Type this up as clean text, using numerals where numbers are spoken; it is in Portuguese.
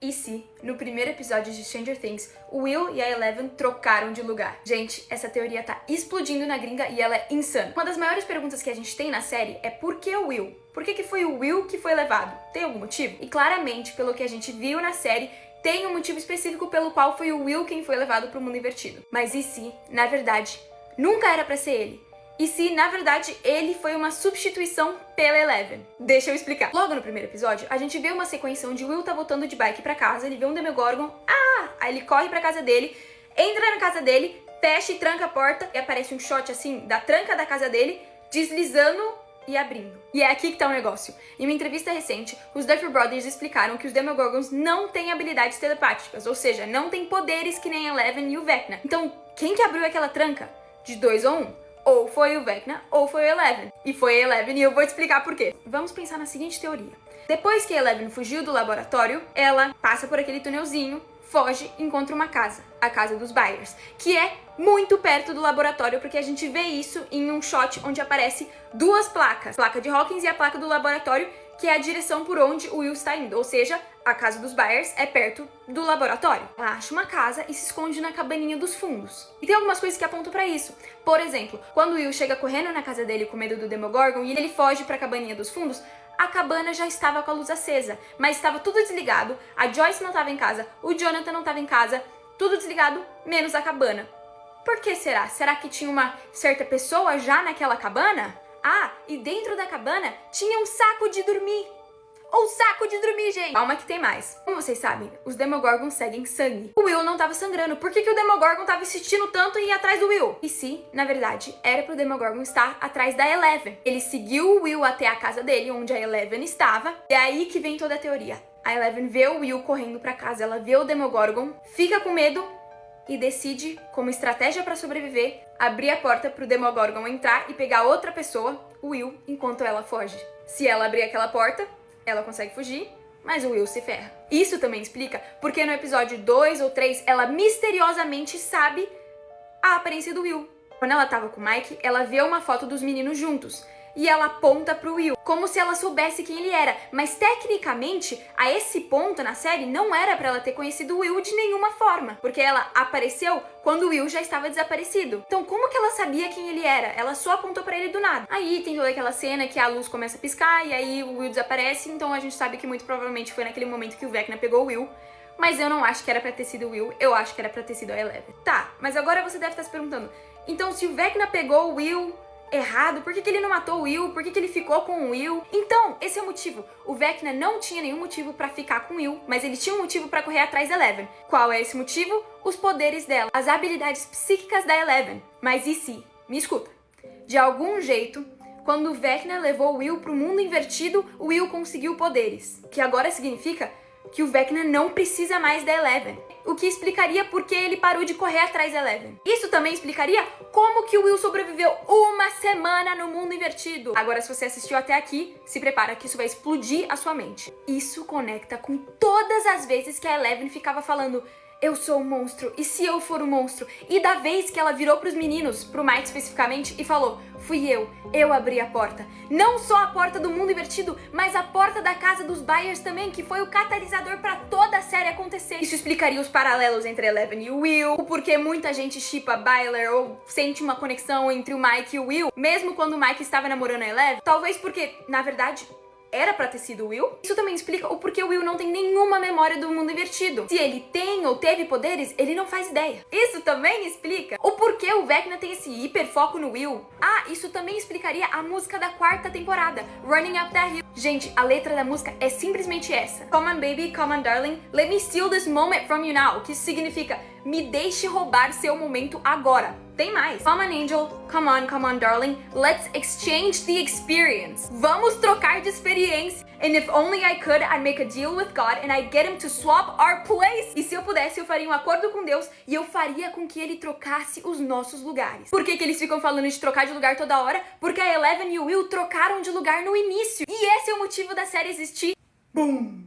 E se, no primeiro episódio de Stranger Things, o Will e a Eleven trocaram de lugar? Gente, essa teoria tá explodindo na gringa e ela é insana. Uma das maiores perguntas que a gente tem na série é por que o Will? Por que foi o Will que foi levado? Tem algum motivo? E claramente, pelo que a gente viu na série, tem um motivo específico pelo qual foi o Will quem foi levado pro mundo invertido. Mas e se, na verdade, nunca era pra ser ele? E se, na verdade, ele foi uma substituição pela Eleven? Deixa eu explicar. Logo no primeiro episódio, a gente vê uma sequência onde Will tá voltando de bike pra casa, ele vê um Demogorgon, aí ele corre pra casa dele, entra na casa dele, fecha e tranca a porta, e aparece um shot assim, da tranca da casa dele, deslizando e abrindo. E é aqui que tá o negócio. Em uma entrevista recente, os Duffer Brothers explicaram que os Demogorgons não têm habilidades telepáticas, ou seja, não têm poderes que nem a Eleven e o Vecna. Então, quem que abriu aquela tranca? De 2 ou 1? Ou foi o Vecna, ou foi a Eleven. E foi a Eleven, e eu vou te explicar por quê. Vamos pensar na seguinte teoria. Depois que a Eleven fugiu do laboratório, ela passa por aquele túnelzinho, foge e encontra uma casa, a casa dos Byers, que é muito perto do laboratório, porque a gente vê isso em um shot onde aparece duas placas, a placa de Hawkins e a placa do laboratório, que é a direção por onde o Will está indo, ou seja, a casa dos Byers é perto do laboratório. Ela acha uma casa e se esconde na cabaninha dos fundos. E tem algumas coisas que apontam pra isso. Por exemplo, quando o Will chega correndo na casa dele com medo do Demogorgon e ele foge pra cabaninha dos fundos, a cabana já estava com a luz acesa, mas estava tudo desligado, a Joyce não estava em casa, o Jonathan não estava em casa, tudo desligado, menos a cabana. Por que será? Será que tinha uma certa pessoa já naquela cabana? E dentro da cabana tinha um saco de dormir. Um saco de dormir, gente! Calma que tem mais. Como vocês sabem, os Demogorgons seguem sangue. O Will não tava sangrando. Por que o Demogorgon tava insistindo tanto em ir atrás do Will? E se, na verdade, era pro Demogorgon estar atrás da Eleven? Ele seguiu o Will até a casa dele, onde a Eleven estava. E é aí que vem toda a teoria. A Eleven vê o Will correndo pra casa, ela vê o Demogorgon, fica com medo e decide, como estratégia pra sobreviver, abrir a porta pro Demogorgon entrar e pegar outra pessoa, o Will, enquanto ela foge. Se ela abrir aquela porta, ela consegue fugir, mas o Will se ferra. Isso também explica porque no episódio 2 ou 3, ela misteriosamente sabe a aparência do Will. Quando ela tava com o Mike, ela vê uma foto dos meninos juntos. E ela aponta pro Will, como se ela soubesse quem ele era. Mas tecnicamente, a esse ponto na série, não era pra ela ter conhecido o Will de nenhuma forma. Porque ela apareceu quando o Will já estava desaparecido. Então como que ela sabia quem ele era? Ela só apontou pra ele do nada. Aí tem toda aquela cena que a luz começa a piscar e aí o Will desaparece. Então a gente sabe que muito provavelmente foi naquele momento que o Vecna pegou o Will. Mas eu não acho que era pra ter sido o Will, eu acho que era pra ter sido a Eleven. Tá, mas agora você deve estar se perguntando, então se o Vecna pegou o Will errado, por que ele não matou o Will? Por que ele ficou com o Will? Então, esse é o motivo. O Vecna não tinha nenhum motivo pra ficar com o Will, mas ele tinha um motivo pra correr atrás da Eleven. Qual é esse motivo? Os poderes dela, as habilidades psíquicas da Eleven. Mas e se? Me escuta. De algum jeito, quando o Vecna levou o Will pro mundo invertido, o Will conseguiu poderes. Que agora significa que o Vecna não precisa mais da Eleven. O que explicaria por que ele parou de correr atrás da Eleven. Isso também explicaria como que o Will sobreviveu uma semana no mundo invertido. Agora, se você assistiu até aqui, se prepara que isso vai explodir a sua mente. Isso conecta com todas as vezes que a Eleven ficava falando eu sou um monstro, e se eu for um monstro? E da vez que ela virou pros meninos, pro Mike especificamente, e falou, fui eu abri a porta. Não só a porta do mundo invertido, mas a porta da casa dos Byers também, que foi o catalisador pra toda a série acontecer. Isso explicaria os paralelos entre Eleven e o Will, o porquê muita gente shippa Byler ou sente uma conexão entre o Mike e o Will, mesmo quando o Mike estava namorando a Eleven. Talvez porque, na verdade, era pra ter sido o Will. Isso também explica o porquê o Will não tem nenhuma memória do mundo invertido. Se ele tem ou teve poderes, ele não faz ideia. Isso também explica o porquê o Vecna tem esse hiperfoco no Will. Isso também explicaria a música da 4ª temporada, Running Up That Hill. Gente, a letra da música é simplesmente essa. Come on baby, come on darling, let me steal this moment from you now. Que significa, me deixe roubar seu momento agora. Tem mais. Come on angel, come on darling, let's exchange the experience. Vamos trocar de experiência. And if only I could, I'd make a deal with God and I'd get him to swap our place. E se eu pudesse, eu faria um acordo com Deus e eu faria com que ele trocasse os nossos lugares. Por que eles ficam falando de trocar de lugar toda hora? Porque a Eleven e o Will trocaram de lugar no início. E esse é o motivo da série existir. Boom!